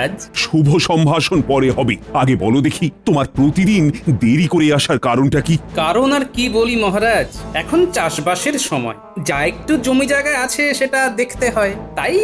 আজ শুভ সম্ভাষণ পরে হবে, আগে বলো দেখি তোমার প্রতিদিন দেরি করে আসার কারণটা কি? কারণ আর কি বলি মহারাজ, এখন চাষবাসের সময়, যা একটু জমি জায়গায় আছে সেটা দেখতে হয়, তাই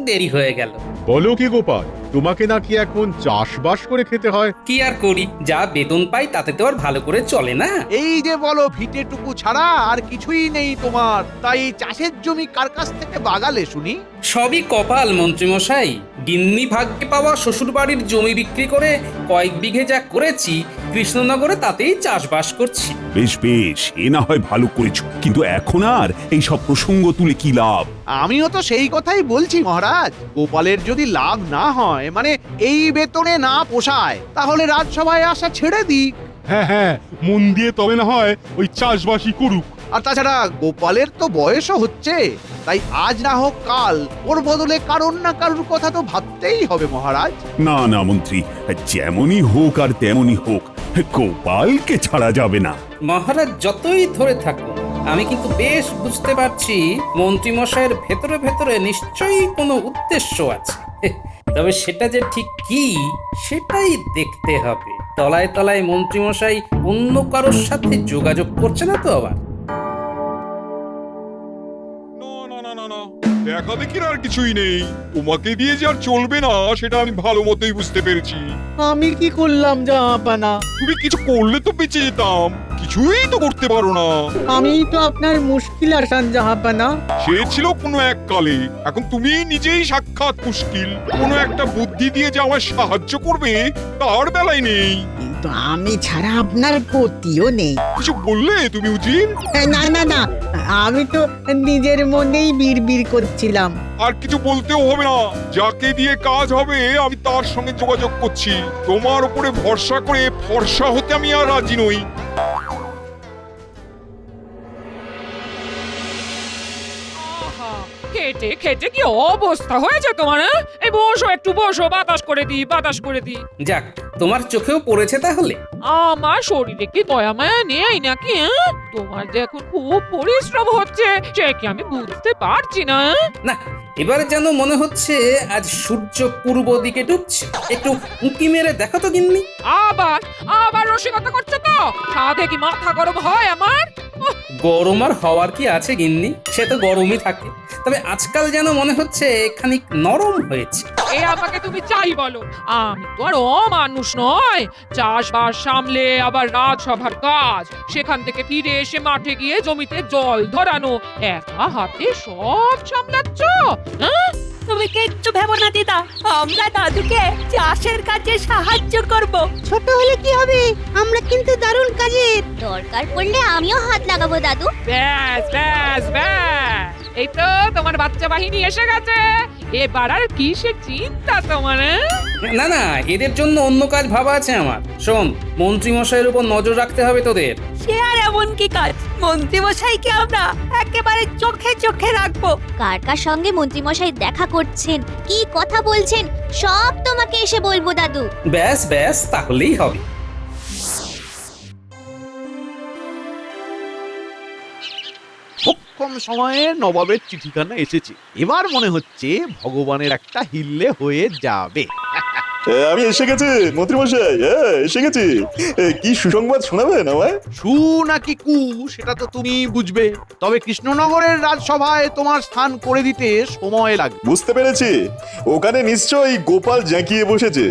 দেরি হয়ে গেল। বলো কি গোপাল, তোমাকে নাকি এখন চাষবাস করে খেতে হয়? কি আর করি, যা বেতন পাই তাতে তো আর ভালো করে চলে না। এই যে বলো ভিটেটুকু ছাড়া আর কিছুই নেই তোমার, তাই এই চাষের জমি কার কাছ থেকে বাগালে শুনি? সবই কপাল মন্ত্রীমশাই, গিন্নি ভাগ্যে পাওয়া শ্বশুর বাড়ির জমি বিক্রি করে কয়েক বিঘে যা করেছি কৃষ্ণনগরে তাতেই চাষবাস করছি। বেশ বেশ, এ না হয় ভালো করেছো, কিন্তু এখন আর এই সব প্রসঙ্গ তুলে কি লাভ? আমিও তো সেই কথাই বলছি মহারাজ, গোপালের যদি লাভ না হয়, মানে এই বেতনে না পোষায়, তাহলে রাজসভায় আসা ছেড়ে দিক। হ্যাঁ হ্যাঁ, মন দিয়ে তবে না হয় ওই চাষবাসই করুক। আর তাছাড়া গোপালের তো বয়সও হচ্ছে, তাই আজ না হোক কাল ওর বদলে কারোর না কারোর কথা তো ভাবতেই হবে মহারাজ। না না মন্ত্রী, যেমনই হোক আর তেমনই হোক, গোপালকে ছাড়া যাবে না। মহারাজ যতই ধরে থাকুন, আমি কিন্তু বেশ বুঝতে পারছি মন্ত্রীমশাইয়ের ভেতরে ভেতরে নিশ্চয়ই কোনো উদ্দেশ্য আছে। তবে সেটা যে ঠিক কি সেটাই দেখতে হবে। তলায় তলায় মন্ত্রীমশাই অন্য কারোর সাথে যোগাযোগ করছে না তো আবার? না না না না না, দেখা দেখির আর কিছুই নেই। তোমাকে দিয়ে যে আর চলবে না সেটা আমি ভালো মতোই বুঝতে পেরেছি। আমি কি করলাম জাহাপানা? তুমি কিছু করলে তো বেঁচে যেতাম, কিছুই তো করতে পারো না। আমি তো আপনার মুশকিল আসান জাহাপানা। সে ছিল কোনো এক কালে, এখন তুমি নিজেই সাক্ষাৎ মুশকিল। কোনো একটা বুদ্ধি দিয়ে যে আমায় সাহায্য করবে তার বেলায় নেই। কিন্তু আমি ছাড়া আপনার গতিও নেই। কিছু বললে তুমি উজির? না না না, আমি তো নিজের মনেই বিড়বিড় করছিলাম। আর কিছু বলতেও হবে না, যাকে দিয়ে কাজ হবে আমি তার সঙ্গে যোগাযোগ করছি। তোমার উপরে ভরসা করে ফর্সা হতে আমি আর রাজি নই। খেটে খেটে কি অবস্থা হয়েছে তোমার? এই বসো, একটু বসো, বাতাস করে দি, বাতাস করে দি। যাক, তোমার চোখেও পড়েছে তাহলে? আমার শরীরে কি দয়া মায়া নেই নাকি? তোমার যে এখন খুব পরিশ্রম হচ্ছে সে কি আমি বুঝতে পারছি না? না, এবারে যেন মনে হচ্ছে আজ সূর্য পূর্ব দিকে ডুবছে। একটু উঁকি মেরে দেখো তো গিন্নি। আবার আবার রসিকতা করছো তো? সাধে কি মাথা গরম হয় আমার? গরম আর হওয়ার কি আছে গিন্নি, সে তো গরমই থাকে, তবে আজকাল যেন মনে হচ্ছে খানিক নরম হয়েছে। এ আমাকে তুমি চাই বলো, আমি তো আর অমানুষ নয়। চাষবাস সামলে আবার রাজসভার কাজ, সেখান থেকে ফিরে এসে মাঠে গিয়ে জমিতে জল ধরানো, একা হাতে সব সামলাচ্ছ? হ্যাঁ? তুমি কিচ্ছু ভেবো না দিদা, আমরা দাদুকে চাষের কাজে সাহায্য করব। ছোট হলে কি হবে, আমরা কিন্তু দারুণ কাজের। দরকার পড়লে আমিও হাত লাগাবো দাদু। ব্যাস ব্যাস ব্যাস, এই তো তোমার বাচ্চা বাহিনী এসে গেছে। এবার আর কিসের চিন্তা তোমার? না না, এদের জন্য অন্য কাজ ভাবা আছে আমার। শোন, মন্ত্রীমশাইয়ের উপর নজর রাখতে হবে তোদের। সে আর এমন কি কাজ, মন্ত্রীমশাইকে আমরা একেবারে চোখে চোখে রাখবো। কার কার সঙ্গে মন্ত্রীমশাই দেখা করছেন, কি কথা বলছেন, সব তোমাকে এসে বলবো দাদু। ব্যাস ব্যাস, তাহলেই হবে। খুব কম সময়ে নবাবের চিঠিখানা এসেছে, এবার মনে হচ্ছে ভগবানের একটা হিল্লে হয়ে যাবে। আমি এসে গেছি মন্ত্রীমশাই, এসে গেছি। কি সুসংবাদ শোনাবেন আমায়? সু নাকি কু সেটা তো তুমি বুঝবে, তবে কৃষ্ণনগরের রাজসভায় তোমার স্থান করে দিতে সময় লাগবে। বুঝতে পেরেছি, ওখানে নিশ্চয়ই গোপাল জ্যাঁকিয়ে বসেছে,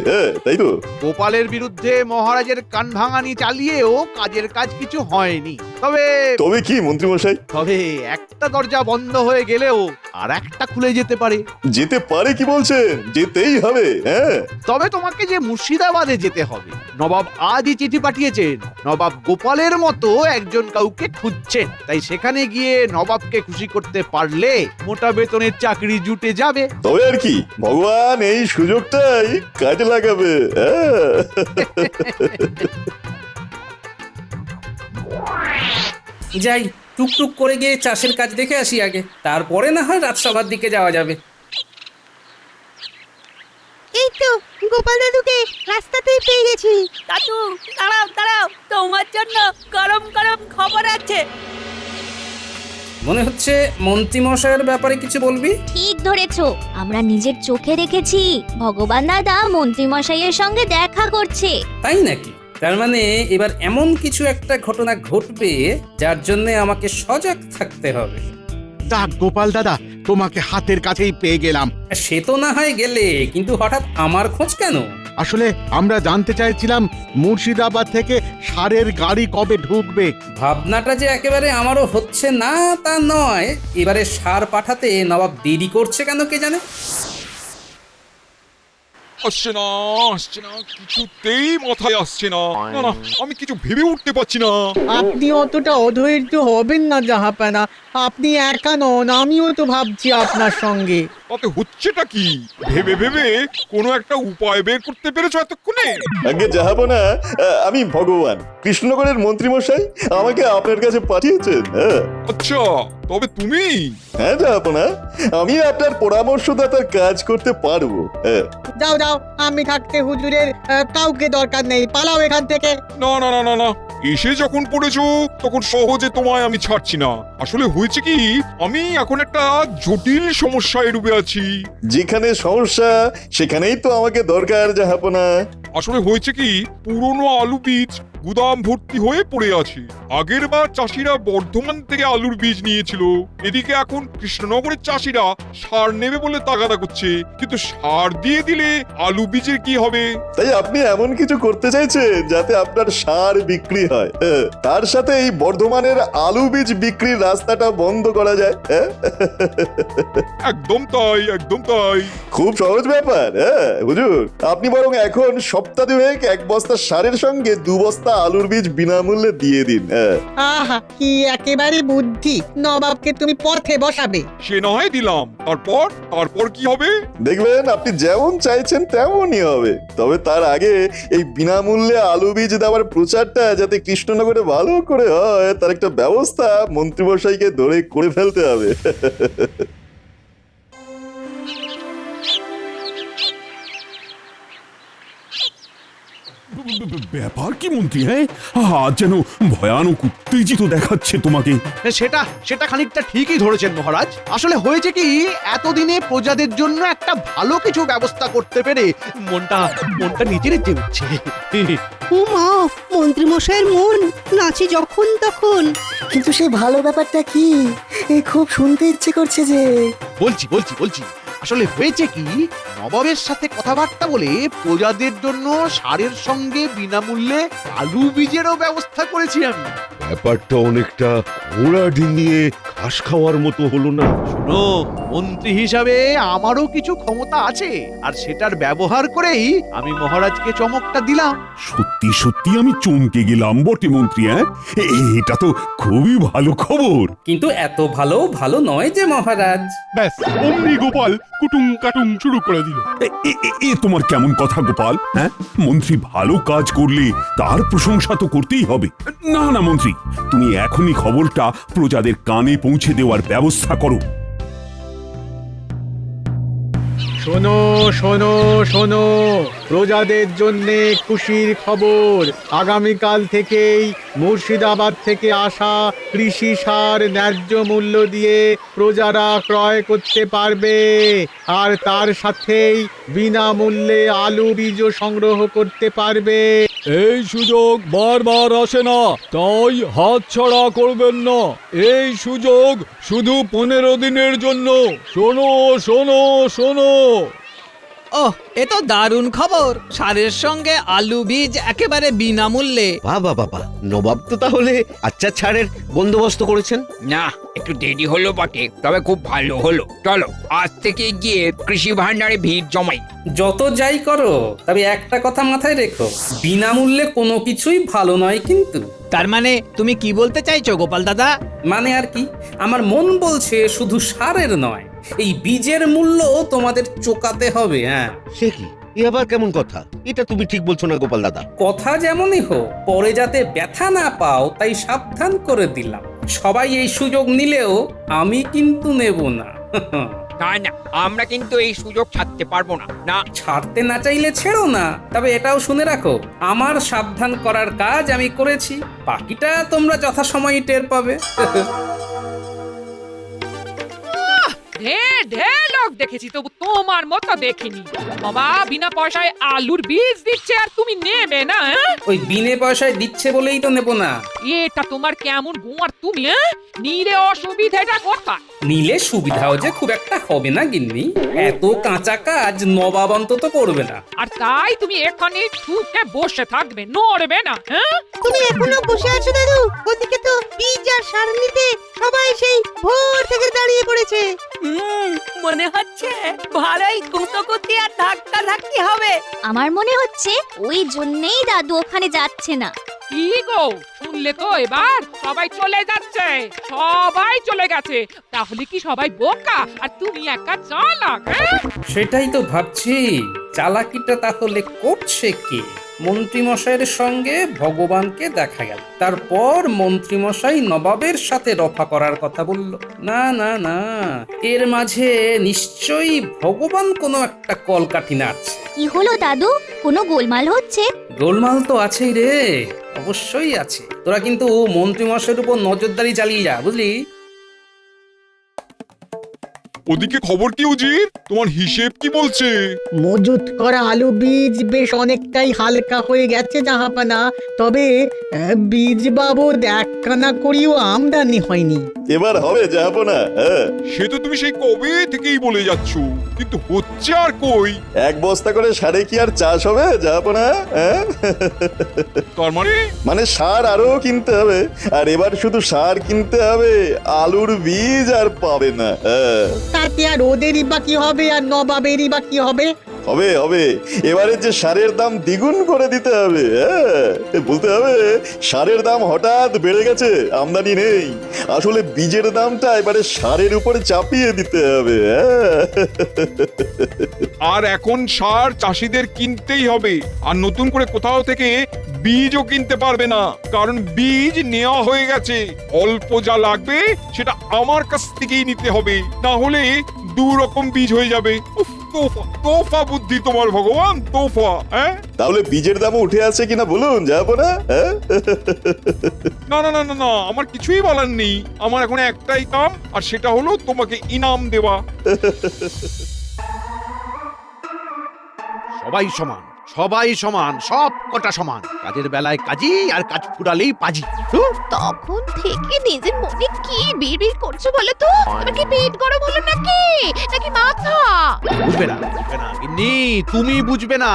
তাই তো? গোপালের বিরুদ্ধে মহারাজের কান ভাঙানি চালিয়েও কাজের কাজ কিছু হয়নি। তবে তবে কি মন্ত্রীমশাই? তবে একটা দরজা বন্ধ হয়ে গেলেও আর একটা খুলে যেতে পারে। যেতে পারে কি বলছেন? যেতেই হবে। হ্যাঁ, তবে তোমাকে যে মুর্শিদাবাদে যেতে হবে। নবাব আজই চিঠি পাঠিয়েছেন, নবাব গোপালের মতো একজন কাউকে খুঁজছেন, তাই সেখানে গিয়ে নবাবকে খুশি করতে পারলে মোটা বেতনের চাকরি জুটে যাবে। তবে আর কি, ভগবান এই সুযোগটাই কাজে লাগাবে। যাই, টুকটুক করে গিয়ে চাষের কাজ দেখে আসি আগে, তারপরে না হয় রাজসভার দিকে যাওয়া যাবে। এই তো গোপাল দাদুকে রাস্তাতেই পেয়ে গেছি। দাদু দাঁড়াও দাঁড়াও, তোমার জন্য গরম গরম খবর আছে। মনে হচ্ছে মন্ত্রীমশাইয়ের ব্যাপারে কিছু বলবি। ঠিক ধরেছো, আমরা নিজের চোখে দেখেছি ভগবান দাদা মন্ত্রীমশাইয়ের সঙ্গে দেখা করছে। তাই নাকি? তার মানে এবার এমন কিছু একটা ঘটনা ঘটবে যার জন্য আমাকে সজাগ থাকতে হবে। যাক গোপাল দাদা, তোমাকে হাতের কাছেই পেয়ে গেলাম। সে তো না হয় গেলে, কিন্তু হঠাৎ আমার খোঁজ কেন? আসলে আমরা জানতে চাইছিলাম মুর্শিদাবাদ থেকে সারের গাড়ি কবে ঢুকবে। ভাবনাটা যে একেবারে আমারও হচ্ছে না তা নয়, এবারে সার পাঠাতে নবাব দেরি করছে কেন কে জানে। আসছে না, কিছুতেই মাথায় আসছে না। না না, আমি কিছু ভেবে উঠতে পারছি না। আপনি অতটা অধৈর্য হবেন না জাহাপানা, আপনি একা নন, আমিও তো ভাবছি আপনার সঙ্গে। তাতে হচ্ছেটা কি? ভেবে ভেবে কোনো একটা উপায় বের করতে পেরেছো এতক্ষণে? আগে যাবো না, আমি ভগবান কৃষ্ণগড়ের মন্ত্রীমশাই আমাকে আপনার কাছে পাঠিয়েছেন। হ্যাঁ আচ্ছা, তবে তুমি? হ্যাঁ যাবো না, আমি আপনার পরামর্শদাতার কাজ করতে পারবো। হ্যাঁ যাও যাও, আমি থাকতে হুজুরের কাউকে দরকার নেই, পালাও এখান থেকে। না না না না না, এসে যখন পড়েছো তখন সহজে তোমায় আমি ছাড়ছি না। আসলে হয়েছে কি, আমি এখন একটা জটিল সমস্যায় ডুবে আছি। যেখানে সমস্যা সেখানেই তো আমাকে দরকার জাহাপনা। আসলে হয়েছে কি, পুরনো আলু বীজ গুদাম ভর্তি হয়ে পড়ে আছে। আগের বার চাষিরা বর্ধমান থেকে আলুর বীজ নিয়েছিল, এদিকে এখন কৃষ্ণনগরের চাষিরা সার নেবে বলে তাগাদা করছে। কিন্তু সার দিয়ে দিলে আলু বীজের কি হবে? তাই আপনি এমন কিছু করতে চাইছেন যাতে আপনার সার বিক্রি হয়, হ্যাঁ, তার সাথে এই বর্ধমানের আলু বীজ বিক্রির রাস্তাটা বন্ধ করা যায়। হ্যাঁ একদম তাই, একদম তাই। খুব সহজ ব্যাপার। হ্যাঁ হুজুর, আপনি বরং এখন সপ্তাহ দুয়েক এক বস্তা সারের সঙ্গে 2 বস্তা আলুর বীজ বিনামূল্যে দিয়ে দিন। হ্যাঁ আহা, কি একেবারে বুদ্ধি! নবাবকে তুমি পথে বসাবে। সে না হয় দিলাম, তারপর কি হবে? দেখবেন আপনি যেমন চাইছেন তেমনই হবে। তবে তার আগে এই বিনামূল্যে আলু বীজ দেওয়ার প্রচারটা যাতে কৃষ্ণনগরে ভালো করে হয় তার একটা ব্যবস্থা মন্ত্রীমশাইকে ধরে করে ফেলতে হবে। ব্যাপার কি মন্ত্রী? হ্যাঁ আজ যেন ভয়ানক উত্তেজিত দেখাচ্ছে তোমাকে। সেটা খানিকটা ঠিকই ধরেছেন মহারাজ। আসলে হয়েছে কি, এতদিনে প্রজাদের জন্য একটা ভালো কিছু ব্যবস্থা করতে পেরে মনটা নিচে নিচে উঠছে। ও মা, মন্ত্রীমশাইয়ের মন নাচে যখন তখন। কিন্তু সেই ভালো ব্যাপারটা কি, খুব শুনতে ইচ্ছে করছে যে। বলছি আসলে হয়েছে কি, নবাবের সাথে কথাবার্তা বলে প্রজাদের জন্য সারের সঙ্গে বিনামূল্যে আলু বীজেরও ব্যবস্থা করেছি আমি। ব্যাপারটা অনেকটা ঘোড়া ডিঙিয়ে ঘাস খাওয়ার মতো হলো না? শোনো, মন্ত্রী হিসাবে আমারও কিছু ক্ষমতা আছে, আর সেটার ব্যবহার করেই আমি মহারাজকে চমকটা দিলাম। সত্যি সত্যি আমি চমকে গেলাম বটে মন্ত্রী। হ্যাঁ এটা তো খুবই ভালো খবর। কিন্তু এত ভালো নয় যে মহারাজ। ব্যাস অমনি গোপাল কুটুম কাটুম শুরু করে দিল। এ তোমার কেমন কথা গোপাল? হ্যাঁ মন্ত্রী ভালো কাজ করলে তার প্রশংসা তো করতেই হবে। না না মন্ত্রী, তুমি এখনই খবরটা প্রজাদের কানে পৌঁছে দেওয়ার ব্যবস্থা করো। শোনো শোনো শোনো, প্রজাদের জন্যে খুশির খবর। আগামীকাল থেকেই মুর্শিদাবাদ থেকে আসা কৃষি সার ন্যায্য মূল্য দিয়ে প্রজারা ক্রয় করতে পারবে, আর তার সাথেই বিনামূল্যে আলু বীজও সংগ্রহ করতে পারবে। এই সুযোগ বারবার আসে না, তাই হাতছাড়া করবেন না। এই সুযোগ শুধু 15 দিনের জন্য। শোনো শোনো শোনো। ওহ, এ তো দারুণ খবর। সারের সঙ্গে আলু বীজ একেবারে বিনামূল্যে। বাবা, নবাব তো তাহলে আচ্ছা ছাড়ের বন্দোবস্ত করেছেন। না, একটু দেরি হলো বটে, তবে খুব ভালো হলো। চলো আজ থেকে গিয়ে কৃষি ভান্ডারে ভিড় জমাই। যত যাই করো, তবে একটা কথা মাথায় রেখো, বিনামূল্যে কোনো কিছুই ভালো নয় কিন্তু। তার মানে তুমি কি বলতে চাইছো গোপাল দাদা? মানে আর কি, আমার মন বলছে শুধু সারের নয়, এই বীজের মূল্য তোমাদের চোকাতে হবে। হ্যাঁ সে কি, এ আবার কেমন কথা? এটা তুমি ঠিক বলছো না গোপাল দাদা। কথা যেমনই হোক, পরে যাতে ব্যথা না পাও তাই সাবধান করে দিলাম। সবাই এই সুযোগ নিলেও আমি কিন্তু নেব না। না, আমরা কিন্তু এই সুযোগ ছাড়তে পারবো না। না, ছাড়তে না চাইলে ছেড়ো না, তবে এটাও শুনে রাখো, আমার সাবধান করার কাজ আমি করেছি, বাকিটা তোমরা যথাসময়ে টের পাবে। ঢের লোক দেখেছি, তবু তোমার মতো দেখিনি। বাবা বিনা পয়সায় আলুর বীজ দিচ্ছে আর তুমি নেবে না? ওই বিনে পয়সায় দিচ্ছে বলেই তো নেবো না। এটা তোমার কেমন গোয়ার তুমি? নিলে অসুবিধাটা কোথায়? নিলে সুবিধাও যে খুব একটা হবে না গিন্নি, এত কাঁচা কাজ নবাব অন্তত করবে না। আর তাই তুমি এখানে চুপে বসে থাকবে, নড়বে না? তুমি এখনো বসে আছো দাদু? ওদিকে তো বীজ আর সার নিতে সবাই সেই ভোর থেকে দাঁড়িয়ে পড়েছে। মনে হচ্ছে ভালোই কুতকুতি আর ধাক্কা ধাক্কি হবে। আমার মনে হচ্ছে ওই জন্যেই দাদু ওখানে যাচ্ছে না। কি গো, শুনলে তো এবার সবাই চলে যাচ্ছে, সবাই চলে গেছে। তাহলে কি সবাই বোকা আর তুমি একা চালাক? সেটাই তো ভাবছি, চালাকিটা তাহলে করছে কে? মন্ত্রীমশাইয়ের সঙ্গে ভগবানকে দেখা গেল, তারপর মন্ত্রীমশাই নবাবের সাথে রফা করার কথা বলল। না না না, এর মাঝে নিশ্চয়ই ভগবান কোনো একটা কলকাঠি নাড়ছে। কি হলো দাদু, কোনো গোলমাল হচ্ছে? গোলমাল তো আছেই রে, অবশ্যই আছে। তোরা কিন্তু মন্ত্রীমশাইয়ের উপর নজরদারি চালিয়ে যা, বুঝলি? ওদিকে খবর কি উজির? তোমার হিসেব কি বলছে? মজুত করা আলু বীজ বেশ অনেকটাই হালকা হয়ে গেছে জাহাপানা, তবে বীজ বাবদ একখানা করিও আমদানি হয়নি। এবার হবে যাবো না। সে তো তুমি সেই কবে থেকেই বলে যাচ্ছ, কিন্তু হচ্ছে আর কই? এক বস্তা করে সারে কি আর চাষ হবে যাবো না? তার মানে সার আরো কিনতে হবে, আর এবার শুধু সার কিনতে হবে, আলুর বীজ আর পাবে না। তাতে আর ওদেরই বা কি হবে, আর নবাবেরই বা কি হবে? হবে হবে, এবারে যে সারের দাম দ্বিগুণ করে দিতে হবে। বলতে হবে সারের দাম হঠাৎ বেড়ে গেছে, আমদানি নেই, আসলে বীজের দামটা এবারে সারের উপরে চাপিয়ে দিতে হবে। আর এখন সার চাষিদের কিনতেই হবে, আর নতুন করে কোথাও থেকে বীজও কিনতে পারবে না, কারণ বীজ নেওয়া হয়ে গেছে। অল্প যা লাগবে সেটা আমার কাছ থেকেই নিতে হবে, না হলে দু রকম বীজ হয়ে যাবে। তোফা তোফা বুদ্ধি তোমার ভগবান, তোফা। তাহলে বীজের দামও উঠে আছে কিনা বলুন, যাবো না? না না না না না, আমার কিছুই বলার নেই। আমার এখন একটাই কাম, আর সেটা হলো তোমাকে ইনাম দেওয়া। সবাই সমান, সবাই সমান, সব কটা সমান। কাজের বেলায় কাজী, আর কাজ ফুরালেই পাজি। তখন থেকে নিজের মনে কি বিড়বিড় করছো বলো তো? তোমার কি পেট গরম হলো নাকি, নাকি মাথা? বুঝবে না, বুঝবে না গিন্নি, তুমি বুঝবে না।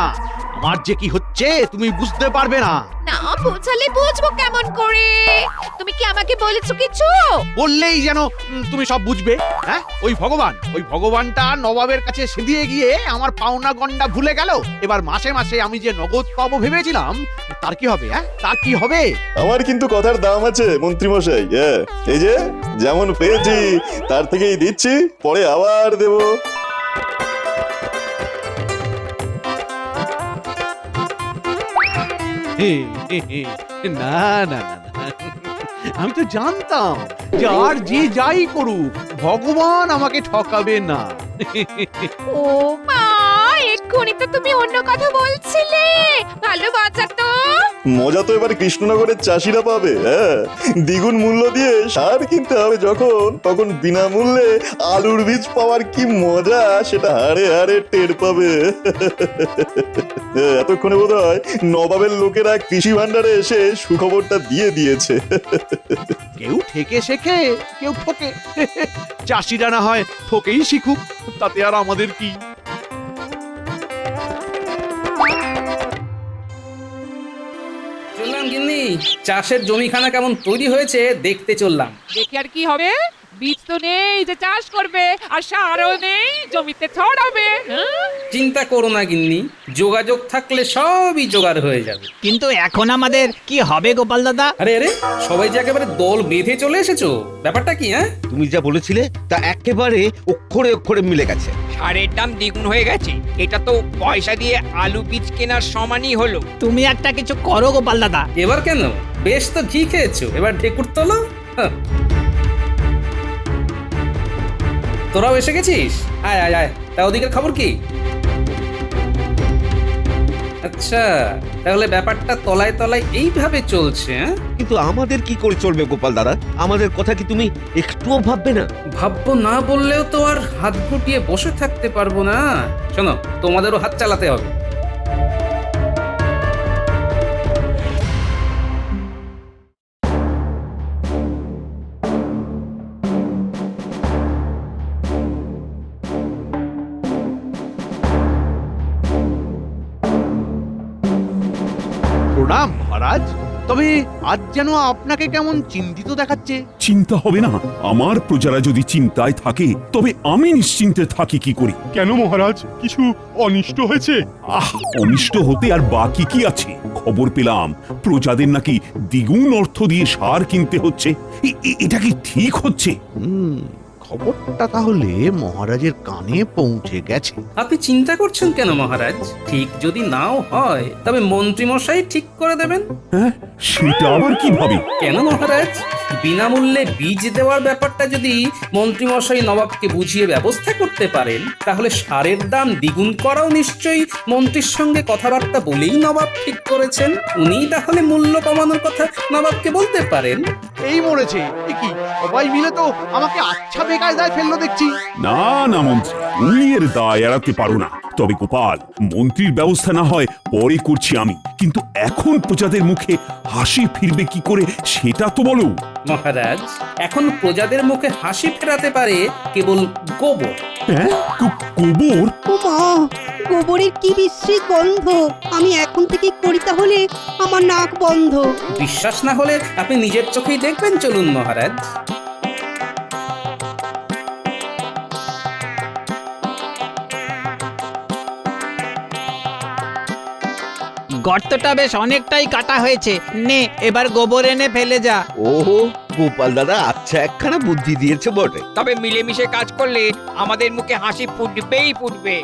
আমার যে কি হচ্ছে তুমি বুঝতে পারবে না। না বোঝালে বুঝবো কেমন করে? তুমি কি আমাকে বলেছো কিছু? বললেই যেন তুমি সব বুঝবে। হ্যাঁ, ওই ভগবানটা নবাবের কাছে সেদিয়ে গিয়ে আমার পাওনা গন্ডা ভুলে গেল। এবার মাসে মাসে আমি যে নগদ পাবো ভেবেছিলাম, তার কি হবে? তার কি হবে? আমার কিন্তু কথার দাম আছে মন্ত্রীমশাই। এই যে যেমন পেয়েছি তার থেকেই দিচ্ছি, পরে আবার দেবো। না না না, আমি তো জানতাম যে আর যে যাই করুক ভগবান আমাকে ঠকাবে না। ও মা, এক্ষুনি তো তুমি অন্য কথা বলছিলে। ভালো বাঁচা তো। মজা তো এবার কৃষ্ণনগরের চাষিরা পাবে। দ্বিগুণ মূল্য দিয়ে সার কিনতে হবে যখন, তখন বিনামূল্যে আলুর বীজ পাওয়ার কি মজা সেটা হাড়ে হাড়ে টের পাবে। এতক্ষণে বোধহয় নবাবের লোকেরা কৃষি ভান্ডারে এসে সুখবরটা দিয়ে দিয়েছে। কেউ ঠেকে শেখে, কেউ ঠকে। চাষিরা না হয় ঠকেই শিখুক, তাতে আর আমাদের কি? চললাম গিন্নি, চাষের জমিখানা কেমন তৈরি হয়েছে দেখতে চললাম। দেখে আর কি হবে? বীজ তো নেই যে চাষ করবে, আর সারও নেই জমিতে ছড়াবে। চিন্তা করো না গিন্নি, যোগাযোগ থাকলে সবই জোগাড় হয়ে যাবে। কিন্তু এখন আমাদের কি হবে গোপাল দাদা? আরে আরে, সবাই যে একেবারে দল বেঁধে চলে এসেছো, ব্যাপারটা কি? তুমি যা বলেছিলে তা একেবারে অক্ষরে অক্ষরে মিলে গেছে। সারের দাম দ্বিগুণ হয়ে গেছে, এটা তো পয়সা দিয়ে আলু বীজ কেনার সমানই হলো। তুমি একটা কিছু করো গোপাল দাদা। এবার কেন? বেশ তো ঘি খেয়েছো, এবার ঢেকুর তোলো। তোরাও এসে গেছিস? আয় আয় আয়, তা ওদিকের খবর কি? আচ্ছা, তাহলে ব্যাপারটা তলায় তলায় এইভাবে চলছে, হ্যাঁ? কিন্তু আমাদের কি করে চলবে গোপাল দাদা? আমাদের কথা কি তুমি একটুও ভাববে না? ভাববো না বললেও তো আর হাত গুটিয়ে বসে থাকতে পারবো না। শোনো, তোমাদেরও হাত চালাতে হবে। প্রণাম মহারাজ। তবে আজ যেন আপনাকে কেমন চিন্তিত দেখাচ্ছে। চিন্তা হবে না? আমার প্রজারা যদি চিন্তায় থাকে তবে আমি নিশ্চিন্তে থাকি কি করি? কেন মহারাজ, কিছু অনিষ্ট হয়েছে? অনিষ্ট হতে আর বাকি কি আছে? খবর পেলাম প্রজাদের নাকি দ্বিগুণ অর্থ দিয়ে সার কিনতে হচ্ছে। এটা কি ঠিক হচ্ছে? খবরটা তাহলে মহারাজের কানে পৌঁছে গেছে। আপনি চিন্তা করছেন কেন মহারাজ? ঠিক যদি নাও হয় তবে মন্ত্রীমশাই ঠিক করে দেবেন। হ্যাঁ, সেটা আবার কিভাবে? কেন মহারাজ? বিনামূল্যে বীজ দেওয়ার ব্যাপারটা যদি মন্ত্রীমশাই নবাবকে বুঝিয়ে ব্যবস্থা করতে পারেন, তাহলে সারের দাম দ্বিগুণ করাও নিশ্চয়ই মন্ত্রীর সঙ্গে কথাবার্তা বলেই নবাব ঠিক করেছেন। উনিই তাহলে মূল্য কমানোর কথা নবাবকে বলতে পারেন। এই মরেছে কি, সবাই মিলে তো আমাকে আচ্ছা বেকায়দায় ফেললো দেখছি। না না মন্ত্রী, তুমি এর দায় এড়াতে পারো না। তবে গোপাল, মন্ত্রীর ব্যবস্থা না হয় পরে করছি আমি, কিন্তু এখন প্রজাদের মুখে হাসি ফিরবে কি করে সেটা তো বলো। মহারাজ, এখন প্রজাদের মুখে হাসি ফেরাতে পারে কেবল গোবর। হ্যাঁ, গোবর? ও মা, গোবরের কি বিশ্রী গন্ধ! আমি এখন থেকে করি তাহলে আমার নাক বন্ধ। বিশ্বাস না হলে আপনি নিজের চোখেই দেখবেন, চলুন মহারাজ। গর্তটা বেশ অনেকটাই কাটা হয়েছে, নে এবার গোবর এনে ফেলে যা। ওহো, গোপাল দাদা আচ্ছা একখানা বুদ্ধি দিয়েছে বটে। তবে মিলেমিশে কাজ করলে আমাদের মুখে হাসি ফুটবেই ফুটবে।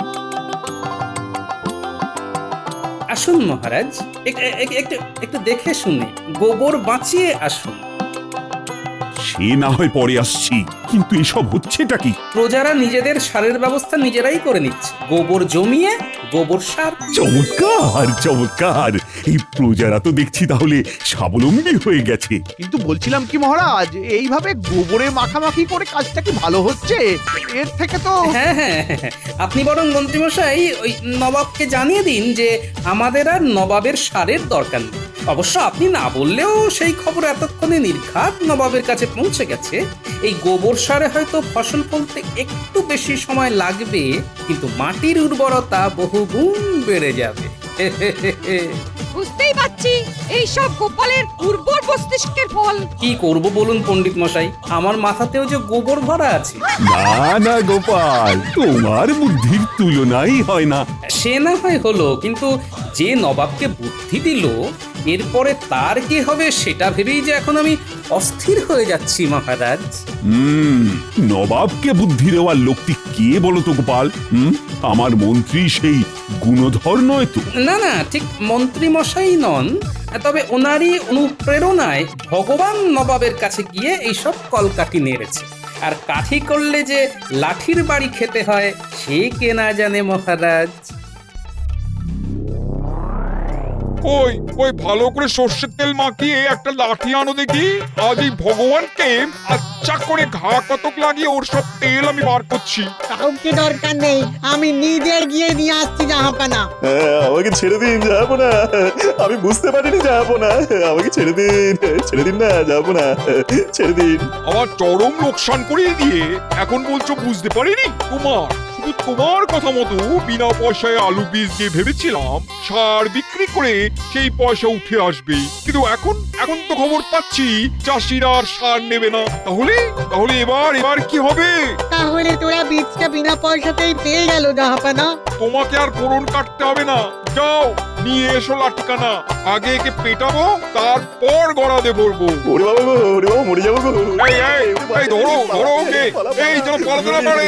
আসুন মহারাজ, একটু দেখে শুনে গোবর বাঁচিয়ে আসুন। সে না হয় পরে আসছি, কিন্তু এসব হচ্ছেটা কি? প্রজারা নিজেদের সারের ব্যবস্থা নিজেরাই করে নিচ্ছে, গোবর জমিয়ে গোবর সার। চমৎকার চমৎকার! এই প্রজারা তো দেখছি তাহলে স্বাবলম্বী হয়ে গেছে। কিন্তু বলছিলাম কি মহারাজ, এইভাবে গোবরে মাখামাখি করে কাজটা কি ভালো হচ্ছে? এর থেকে তো হ্যাঁ হ্যাঁ হ্যাঁ, আপনি বরং মন্ত্রীমশাই ওই নবাবকে জানিয়ে দিন যে আমাদের আর নবাবের সারের দরকার নেই। অবশ্য আপনি না বললেও সেই খবর এতক্ষণে নির্ঘাত নবাবের কাছে পৌঁছে গেছে। এই গোবর সারে হয়তো ফসল ফলতে একটু বেশি সময় লাগবে, কিন্তু মাটির উর্বরতা বহুগুণ বেড়ে যাবে। বুঝতেই পারছি এই সব গোপালের উর্বর মস্তিষ্কের ফল। কি করব বলুন পণ্ডিত মশাই, আমার মাথাতেও যে গোবর ভরা আছে। না না গোপাল, তোমার বুদ্ধির তুলনাই হয় না। সে না হয় হলো, কিন্তু যে নবাবকে বুদ্ধি দিল এরপরে তার কি হবে সেটা ভেবেই যে এখন আমি অস্থির হয়ে যাচ্ছি মহারাজ। নবাবকে বুদ্ধি দেওয়ার লোকটি কে বলো তো গোপাল? আমার মন্ত্রী সেই গুণধর নয় তো? না না, ঠিক মন্ত্রী মশাই নন, তবে ওনারই অনুপ্রেরণায় ভগবান নবাবের কাছে গিয়ে এইসব কলকাঠি নেড়েছে। আর কাঠি করলে যে লাঠির বাড়ি খেতে হয় সে কে না জানে মহারাজ। ওই ওই ভালো করে সর্ষের তেল মাখিয়ে একটা লাঠি আনো দেখি। আজ এই ভগবানকে আচ্ছা করে ঘা কতক লাগিয়ে ওর সব তেল আমি বার করছি। কাউকে দরকার নেই, আমি নিজে গিয়ে নিয়ে আসছি জাহাপানা। আমাকে ছেড়ে দিন, যাবো না। আমি বুঝতে পারিনি, যাবো না। আমাকে ছেড়ে দিন, ছেড়ে দিন না, যাবো না, ছেড়ে দিন। আমার চরম লোকসান করিয়ে দিয়ে এখন বলছো বুঝতে পারিনি? শুধু তোমার কথা মতো বিনা পয়সায় আলু বীজ দিয়ে ভেবেছিলাম সার বিক্রি করে সেই পয়সা উঠে আসবে, কিন্তু এখন তো খবর পাচ্ছি চাষিরা আর সার নেবে না। তাহলে তাহলে এবার কি হবে? তাহলে তোরা বীজটা বিনা পয়সাতেই পেয়ে গেল জাহাপানা। তোমাকে আর ফোড়ন কাটতে হবে না, যাও নিয়ে এসো লাঠিকানা। আগে একে পেটাবো, তারপর গড়াতে বলবো। ওরে বাবা গো, ওরে বাবা, মরে যাবো গো। এই ধরো ওকে, এই যেন পালাতে না পারে।